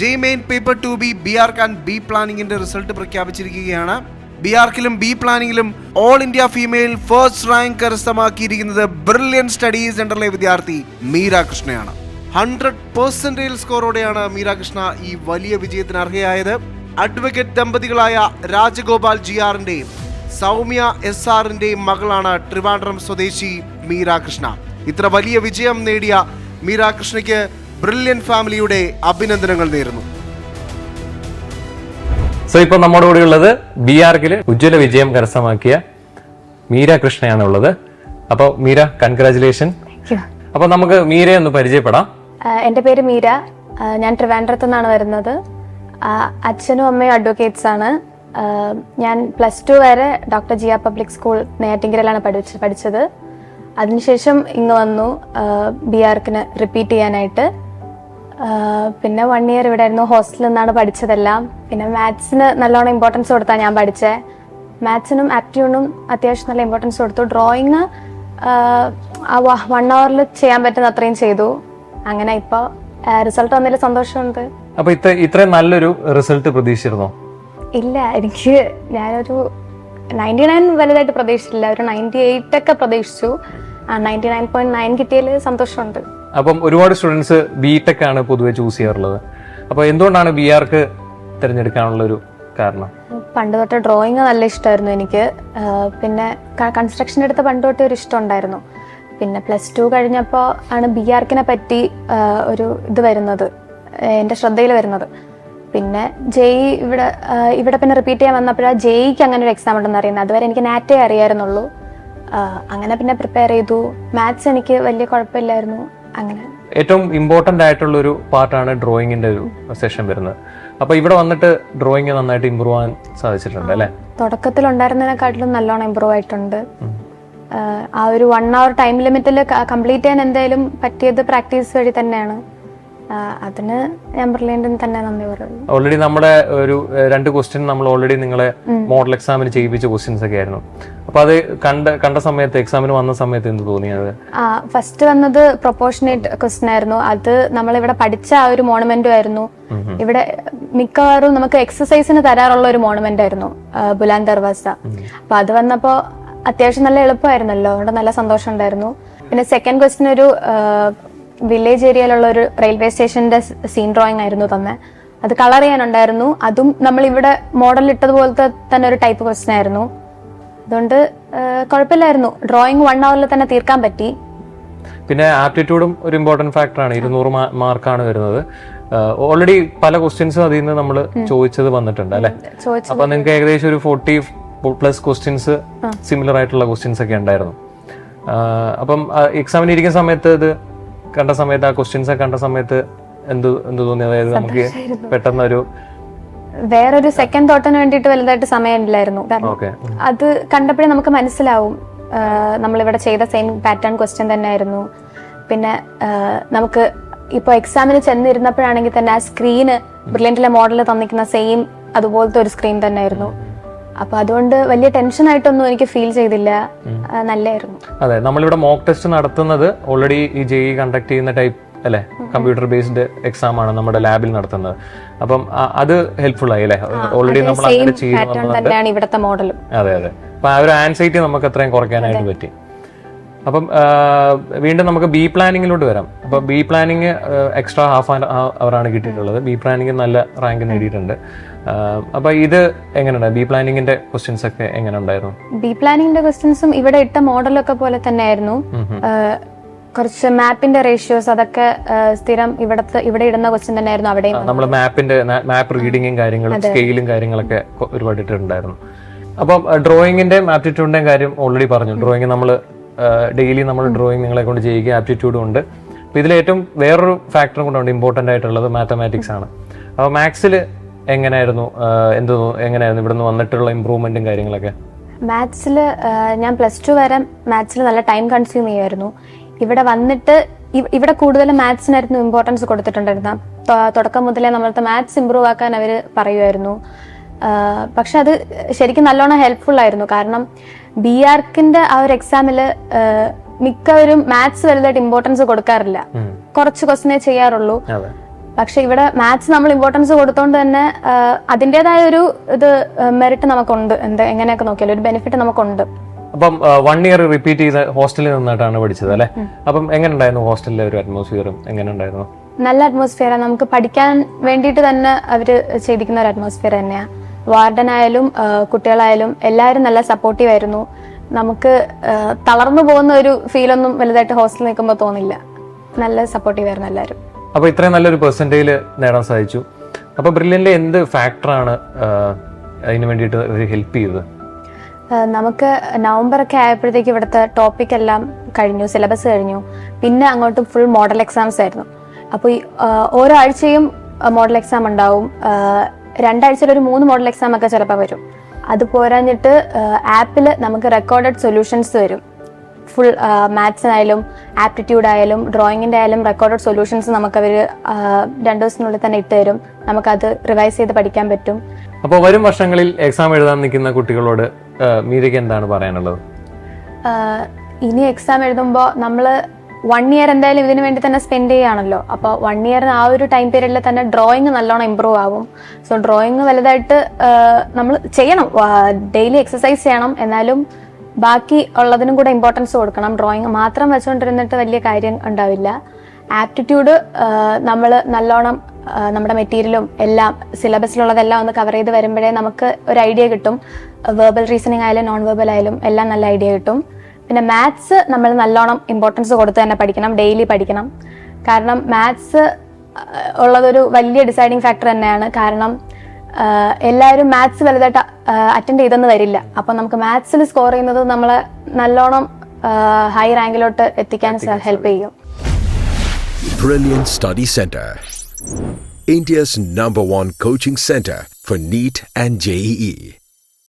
J main paper 2B BARC and B പ്ലാനിങ്ങിന്റെ result പ്രഖ്യാപിച്ചിരിക്കുകയാണ്. BARC-ലും ബി പ്ലാനിങ്ങിലും all India female first rank കരസ്ഥമാക്കിയിരിക്കുന്നത് ബ്രില്യൻ സ്റ്റഡീസ് സെന്ററിലെ വിദ്യാർത്ഥി മീര കൃഷ്ണയാണ്. 100% സ്കോറോടെയാണ് മീര കൃഷ്ണ ഈ വലിയ വിജയത്തിന് അർഹയായത്. അഡ്വക്കേറ്റ് ദമ്പതികളായ രാജഗോപാൽ GRന്റെയും സൗമ്യ SRന്റെയും മകളാണ് ട്രിവാൻഡ്രം സ്വദേശി മീര കൃഷ്ണ. ഇത്ര വലിയ വിജയം നേടിയ മീര കൃഷ്ണയ്ക്ക് ബ്രില്യൻ ഫാമിലിയുടെ അഭിനന്ദനങ്ങൾ നേരുന്നു. സോ ഇപ്പോൾ നമ്മുടെ കൂടെ ഉള്ളത് BARC-ൽ ഉജ്ജ്വല വിജയം കരസ്ഥമാക്കിയ മീര കൃഷ്ണയാണുള്ളത്. അപ്പോൾ മീര, കൺഗ്രാജുലേഷൻ. അപ്പോൾ നമുക്ക് മീരയെ ഒന്ന് പരിചയപ്പെടാം. എൻ്റെ പേര് മീര. ഞാൻ ട്രിവാൻഡ്രത്തു നിന്നാണ് വരുന്നത്. അച്ഛനും അമ്മയും അഡ്വക്കേറ്റ്സ് ആണ്. ഞാൻ +2 വരെ ഡോക്ടർ GR പബ്ലിക് സ്കൂൾ നെയ്യാറ്റിൻകരയിലാണ് പഠിച്ചത്. അതിനുശേഷം ഇങ്ങ് വന്നു BARC-ന് റിപ്പീറ്റ് ചെയ്യാനായിട്ട്. പിന്നെ 1 ഇയർ ഇവിടെ ആയിരുന്നു. ഹോസ്റ്റലിൽ നിന്നാണ് പഠിച്ചതെല്ലാം. പിന്നെ മാത്സിന് നല്ലോണം ഇമ്പോർട്ടൻസ് കൊടുത്താണ് ഞാൻ പഠിച്ചത്. മാത്സിനും ആപ്റ്റിറ്റ്യൂഡിനും അത്യാവശ്യം നല്ല ഇമ്പോർട്ടൻസ് കൊടുത്തു. ഡ്രോയിങ് 1 hour ചെയ്യാൻ പറ്റുന്ന അത്രയും ചെയ്തു. അങ്ങനെ ഇപ്പോൾ റിസൾട്ട് വന്നതിൽ സന്തോഷമുണ്ട്. അപ്പൊ ഇത്രയും നല്ലൊരു റിസൾട്ട് പ്രതീക്ഷിച്ചിരുന്നോ? ഇല്ല, ഞാനൊരു 99 വലുതായിട്ട് പ്രതീക്ഷിച്ചില്ല. ഒരു 98 ഒക്കെ പ്രതീക്ഷിച്ചു. 99.9 കിട്ടിയതിൽ സന്തോഷമുണ്ട്. അപ്പം ഒരുപാട് സ്റ്റുഡൻസ് BTech ആണ് പൊതുവെ ചൂസ് ചെയ്യാറുള്ളത്. അപ്പോൾ എന്തുകൊണ്ടാണ് BARC തിരഞ്ഞെടുക്കാനുള്ള ഒരു കാരണം? പണ്ട് തൊട്ട് ഡ്രോയിങ് നല്ല ഇഷ്ടമായിരുന്നു എനിക്ക്. പിന്നെ കൺസ്ട്രക്ഷൻ എടുത്ത പണ്ട് തൊട്ടേ ഒരു ഇഷ്ടം ഉണ്ടായിരുന്നു. പിന്നെ +2 കഴിഞ്ഞപ്പോൾ ആണ് BARC-നെ പറ്റി ഒരു ഇത് വരുന്നത്, എൻ്റെ ശ്രദ്ധയിൽ വരുന്നത്. പിന്നെ JEE ഇവിടെ പിന്നെ റിപ്പീറ്റ് ചെയ്യാൻ വന്നപ്പോഴാണ് JEEക്ക് അങ്ങനെ ഒരു എക്സാം ഉണ്ടെന്ന് അറിയുന്നത്. അതുവരെ എനിക്ക് NATേ അറിയായിരുന്നുള്ളൂ. അങ്ങനെ പിന്നെ പ്രിപ്പയർ ചെയ്തു. മാത്സ് എനിക്ക് വലിയ കുഴപ്പമില്ലായിരുന്നു. അങ്ങനെ ഏറ്റവും ഇമ്പോർട്ടൻ്റ് ആയിട്ടുള്ള ഒരു പാർട്ടാണ് ഡ്രോയിങ്ങിന്റെ ഒരു സെഷൻ വരുന്നത്. അപ്പോൾ ഇവിടെ വന്നിട്ട് ഡ്രോയിങ് നന്നായിട്ട് ഇമ്പ്രൂവ് ആവാൻ സാധിച്ചിട്ടുണ്ട് അല്ലേ? തുടക്കത്തിൽ ഉണ്ടായിരുന്നതിനെക്കാട്ടിലും നല്ലോണം ഇമ്പ്രൂവ് ആയിട്ടുണ്ട്. ആ ഒരു 1 hour ടൈം ലിമിറ്റിൽ കംപ്ലീറ്റ് ചെയ്യാൻ എന്തായാലും പറ്റിയത് പ്രാക്ടീസ് വഴി തന്നെയാണ്. അതിന് ഞാൻ ബ്രില്യന്റിന് തന്നെ നന്ദി പറയുന്നു. ഓൾറെഡി നമ്മുടെ ഒരു 2 ക്വസ്റ്റ്യൻ നമ്മൾ ഓൾറെഡി നിങ്ങളെ മോഡൽ എക്സാമിന് ചെയ്യിപ്പിച്ച ക്വസ്റ്റ്യൻസ് ഒക്കെ ആയിരുന്നു. അപ്പൊ അത് കണ്ട സമയത്ത്, എക്സാമിന് വന്ന സമയത്ത് എന്ത് തോന്നിയത്? ഫസ്റ്റ് വന്നത് പ്രൊപ്പോർഷനേറ്റ് ക്വസ്റ്റ്യൻ ആയിരുന്നു. അത് നമ്മളിവിടെ പഠിച്ച ആ ഒരു മോണമെന്റും ആയിരുന്നു. ഇവിടെ മിക്കവാറും നമുക്ക് എക്സസൈസിന് തരാറുള്ള ഒരു മോണമെന്റ് ആയിരുന്നു ബുലാൻ ദർവാസ. അപ്പൊ അത് വന്നപ്പോ അത്യാവശ്യം നല്ല എളുപ്പമായിരുന്നല്ലോ, അതുകൊണ്ട് നല്ല സന്തോഷം ഉണ്ടായിരുന്നു. പിന്നെ സെക്കൻഡ് ക്വസ്റ്റ്യൻ ഒരു വില്ലേജ് ഏരിയയിലുള്ള ഒരു റെയിൽവേ സ്റ്റേഷന്റെ സീൻ ഡ്രോയിങ് ആയിരുന്നു തന്നെ. അത് കളർ ചെയ്യാനുണ്ടായിരുന്നു. അതും നമ്മൾ ഇവിടെ മോഡൽ ഇട്ടതുപോലത്തെ തന്നെ ഒരു ടൈപ്പ് ക്വസ്റ്റ്യൻ ആയിരുന്നു. അതുകൊണ്ട് കുഴപ്പമില്ലായിരുന്നു. ഡ്രോയിങ് 1 hour തന്നെ തീർക്കാൻ പറ്റി. പിന്നെ ആപ്റ്റിറ്റ്യൂഡും ഒരു ഇമ്പോർട്ടന്റ് ഫാക്ടറാണ്. 200 മാർക്കാണ് വരുന്നത്. ഓൾറെഡി പല ക്വസ്റ്റ്യൻസും അതിൽ നിന്ന് നമ്മൾ ചോദിച്ചത് വന്നിട്ടുണ്ട് അല്ലെ? അപ്പൊ നിങ്ങൾക്ക് ഏകദേശം ഒരു 40+ ക്വസ്റ്റ്യൻസ് സിമിലർ ആയിട്ടുള്ള ക്വസ്റ്റ്യൻസ് ഒക്കെ ഉണ്ടായിരുന്നു. അപ്പം എക്സാമിന് ഇരിക്കുന്ന സമയത്ത് ഇത് കണ്ട സമയത്ത്, ആ ക്വസ്റ്റ്യൻസ് കണ്ട സമയത്ത് എന്ത് തോന്നി? അതായത് നമുക്ക് പെട്ടെന്ന് ഒരു വേറൊരു സെക്കൻഡ് തോട്ടിന് വേണ്ടിയിട്ട് വലുതായിട്ട് സമയമില്ലായിരുന്നു. അത് കണ്ടപ്പോഴേ നമുക്ക് മനസ്സിലാവും നമ്മളിവിടെ ചെയ്ത സെയിം പാറ്റേൺ ക്വസ്റ്റ്യൻ തന്നെ ആയിരുന്നു. പിന്നെ നമുക്ക് ഇപ്പൊ എക്സാമിന് ചെന്നിരുന്നപ്പോഴാണെങ്കിൽ തന്നെ ആ സ്ക്രീന് ബ്രില്യന്റിലെ മോഡൽ തന്നിക്കുന്ന സെയിം അതുപോലത്തെ ഒരു സ്ക്രീൻ തന്നെ ആയിരുന്നു. അപ്പൊ അതുകൊണ്ട് വലിയ ടെൻഷൻ ആയിട്ടൊന്നും എനിക്ക് ഫീൽ ചെയ്തില്ല. നല്ലായിരുന്നു. അതെ, നമ്മളിവിടെ മോക്ക് ടെസ്റ്റ് നടത്തുന്നത് ഓൾറെഡി ഈ JEE കണ്ടക്ട് ചെയ്യുന്ന ടൈപ്പ് അല്ലെ, കമ്പ്യൂട്ടർ ബേസ്ഡ് എക്സാം ആണ് നമ്മുടെ ലാബിൽ നടത്തുന്നത്. അപ്പം അത് ഹെൽപ്ഫുൾ ആയി അല്ലെ? ഓൾറെഡി നമ്മൾ അങ്ങനെ ചെയ്യുന്നുണ്ട്. ഇവിടുത്തെ മോഡലും അതെ. അപ്പൊ ആ ഒരു ആൻസൈറ്റി നമുക്ക് അത്രയും കുറയ്ക്കാനായിട്ട് പറ്റി. അപ്പം വീണ്ടും നമുക്ക് ബി പ്ലാനിങ്ങിലോട്ട് വരാം. അപ്പൊ B planning extra half hour ആണ് കിട്ടിയിട്ടുള്ളത്. ബി പ്ലാനിങ് നല്ല റാങ്ക് നേടിയിട്ടുണ്ട്. അപ്പൊ ഇത് എങ്ങനെയുണ്ട്? ബി പ്ലാനിങ്ങിന്റെ ക്വസ്റ്റ്യൻസ് ഒക്കെ എങ്ങനെ ഉണ്ടായിരുന്നു? ബി പ്ലാനിങ്ങിന്റെ ക്വസ്റ്റ്യൻസും ഇവിടെ ഇട്ട മോഡലൊക്കെ പോലെ തന്നെ ആയിരുന്നു. കുറച്ച് മാപ്പിന്റെ റേഷ്യോസ് അതൊക്കെ സ്ഥിരം ഇവിടെ ഇടുന്ന ക്വസ്റ്റ്യൻ തന്നെ ആയിരുന്നു അവിടെ. നമ്മൾ മാപ്പ് റീഡിങ്ങും കാര്യങ്ങളും സ്കെയിലും കാര്യങ്ങളൊക്കെ ഒരുപാട് ഇട്ടിട്ടുണ്ടായിരുന്നു. അപ്പം ഡ്രോയിങ്ങിന്റെ ആപ്റ്റിറ്റ്യൂഡിന്റെയും കാര്യം ഓൾറെഡി പറഞ്ഞു. ഡ്രോയിങ് നമ്മൾ ഡെയിലി നമ്മൾ ഡ്രോയിങ് നിങ്ങളെ കൊണ്ട് ചെയ്യുക, ആപ്റ്റിറ്റ്യൂഡും ഉണ്ട്. അപ്പൊ ഇതിലേറ്റവും വേറൊരു ഫാക്ടറും കൊണ്ടുണ്ട് ഇമ്പോർട്ടന്റ് ആയിട്ടുള്ളത് മാത്തമാറ്റിക്സ് ആണ്. അപ്പൊ മാത്സിൽ എങ്ങനെയായിരുന്നു ഇവിടുന്ന് വന്നിട്ടുള്ള ഇമ്പ്രൂവ്മെന്റും കാര്യങ്ങളൊക്കെ? മാത്സിൽ ഞാൻ +2 വരെ മാത്സിൽ നല്ല ടൈം കൺസ്യൂം ചെയ്യുമായിരുന്നു. ഇവിടെ വന്നിട്ട് ഇവിടെ കൂടുതലും മാത്സിനായിരുന്നു ഇമ്പോർട്ടൻസ് കൊടുത്തിട്ടുണ്ടായിരുന്ന. തുടക്കം മുതലേ നമ്മളത്തെ മാത്സ് ഇമ്പ്രൂവ് ആക്കാൻ അവർ പറയുമായിരുന്നു. പക്ഷെ അത് ശരിക്കും നല്ലോണം ഹെൽപ്ഫുൾ ആയിരുന്നു. കാരണം BARC-ന്റെ ആ ഒരു എക്സാമിൽ മിക്കവരും മാത്സ് വലുതായിട്ട് ഇമ്പോർട്ടൻസ് കൊടുക്കാറില്ല. കുറച്ച് ക്വസ്റ്റ്യനേ ചെയ്യാറുള്ളൂ. പക്ഷെ ഇവിടെ മാത്സ് നമ്മൾ ഇമ്പോർട്ടൻസ് കൊടുത്തോണ്ട് തന്നെ അതിൻ്റെതായ ഒരു ഇത് മെറിറ്റ് നമുക്കുണ്ട്. എങ്ങനെയൊക്കെ നോക്കിയാലും ഒരു ബെനിഫിറ്റ് നമുക്കുണ്ട്. അപ്പം 1 ഇയർ റിപ്പീറ്റ് ചെയ്ത് ഹോസ്റ്റലിൽ നിന്നിട്ടാണ് പഠിച്ചത് അല്ലെ? അപ്പം എങ്ങനെ ഉണ്ടായിരുന്നു ഹോസ്റ്റലിലെ ഒരു അറ്റ്മോസ്ഫിയറും? എങ്ങനെ ഉണ്ടായിരുന്നു? നല്ല അറ്റ്മോസ്ഫിയറാണ്. നമുക്ക് പഠിക്കാൻ വേണ്ടിയിട്ട് തന്നെ അവര് ചെയ്തിരിക്കുന്ന ഒരു അറ്റ്മോസ്ഫിയർ തന്നെയാണ്. വാർഡനായാലും കുട്ടികളായാലും എല്ലാവരും നല്ല സപ്പോർട്ടീവ് ആയിരുന്നു. നമുക്ക് തളർന്നു പോകുന്ന ഒരു ഫീലൊന്നും വലുതായിട്ട് ഹോസ്റ്റലിൽ നിൽക്കുമ്പോൾ തോന്നില്ല. നല്ല സപ്പോർട്ടീവ് ആയിരുന്നു എല്ലാവരും. അപ്പൊ ഇത്രയും നല്ലൊരു പെർസെന്റേജ് നേടാൻ സാധിച്ചു. അപ്പൊ ബ്രില്യന്റിലെ എന്ത് ഫാക്ടറാണ് അതിന് വേണ്ടിയിട്ട് ഹെൽപ്പ് ചെയ്തത്? നമുക്ക് നവംബറൊക്കെ ആയപ്പോഴത്തേക്ക് ഇവിടുത്തെ ടോപ്പിക് എല്ലാം കഴിഞ്ഞു, സിലബസ് കഴിഞ്ഞു. പിന്നെ അങ്ങോട്ട് ഫുൾ മോഡൽ എക്സാംസ് ആയിരുന്നു. അപ്പോൾ ഈ ഓരോ ആഴ്ചയും മോഡൽ എക്സാം ഉണ്ടാവും. 2 ആഴ്ചയിൽ ഒരു 3 മോഡൽ എക്സാം ഒക്കെ ചിലപ്പോൾ വരും. അത് പോരാഞ്ഞിട്ട് ആപ്പിൽ നമുക്ക് റെക്കോർഡഡ് സൊല്യൂഷൻസ് വരും. ഫുൾ മാത്സിനായാലും ആപ്റ്റിറ്റ്യൂഡ് ആയാലും ഡ്രോയിങ്ങിൻ്റെ ആയാലും റെക്കോർഡഡ് സൊല്യൂഷൻസ് നമുക്കവർ 2 ദിവസത്തിനുള്ളിൽ തന്നെ ഇട്ട് തരും. നമുക്കത് റിവൈസ് ചെയ്ത് പഠിക്കാൻ പറ്റും. അപ്പോൾ വരും വർഷങ്ങളിൽ എക്സാം എഴുതാൻ നിൽക്കുന്ന കുട്ടികളോട് മീരയ്ക്ക് എന്താണ് പറയാനുള്ളത്? ഇനി എക്സാം എഴുതുമ്പോൾ നമ്മൾ 1 ഇയർ എന്തായാലും ഇതിനു വേണ്ടി തന്നെ സ്പെൻഡ് ചെയ്യുകയാണല്ലോ. അപ്പോൾ 1 ഇയറിന് ആ ഒരു ടൈം പീരീഡിൽ തന്നെ ഡ്രോയിങ് നല്ലോണം ഇമ്പ്രൂവ് ആവും. സോ ഡ്രോയിങ് വലുതായിട്ട് നമ്മൾ ചെയ്യണം, ഡെയിലി എക്സസൈസ് ചെയ്യണം. എന്നാലും ബാക്കി ഉള്ളതിനും കൂടെ ഇമ്പോർട്ടൻസ് കൊടുക്കണം. ഡ്രോയിങ് മാത്രം വെച്ചുകൊണ്ടിരുന്നിട്ട് വലിയ കാര്യം ഉണ്ടാവില്ല. ആപ്റ്റിറ്റ്യൂഡ് നമ്മൾ നല്ലോണം നമ്മുടെ മെറ്റീരിയലും എല്ലാം സിലബസിലുള്ളതെല്ലാം ഒന്ന് കവർ ചെയ്ത് വരുമ്പോഴേ നമുക്ക് ഒരു ഐഡിയ കിട്ടും. വെർബൽ റീസണിങ് ആയാലും നോൺ വെർബൽ ആയാലും എല്ലാം നല്ല ഐഡിയ കിട്ടും. പിന്നെ മാത്സ് നമ്മൾ നല്ലോണം ഇമ്പോർട്ടൻസ് കൊടുത്ത് തന്നെ പഠിക്കണം, ഡെയിലി പഠിക്കണം. കാരണം മാത്സ് ഉള്ളതൊരു വലിയ ഡിസൈഡിങ് ഫാക്ടർ തന്നെയാണ്. കാരണം എല്ലാവരും മാത്സ് വലുതായിട്ട് അറ്റൻഡ് ചെയ്തെന്ന് വരില്ല. അപ്പം നമുക്ക് മാത്സിൽ സ്കോർ ചെയ്യുന്നത് നമ്മളെ നല്ലോണം ഹൈ റാങ്കിലോട്ട് എത്തിക്കാൻ ഹെൽപ്പ് ചെയ്യും. Brilliant Study Center, India's #1 coaching center for NEET and JEE.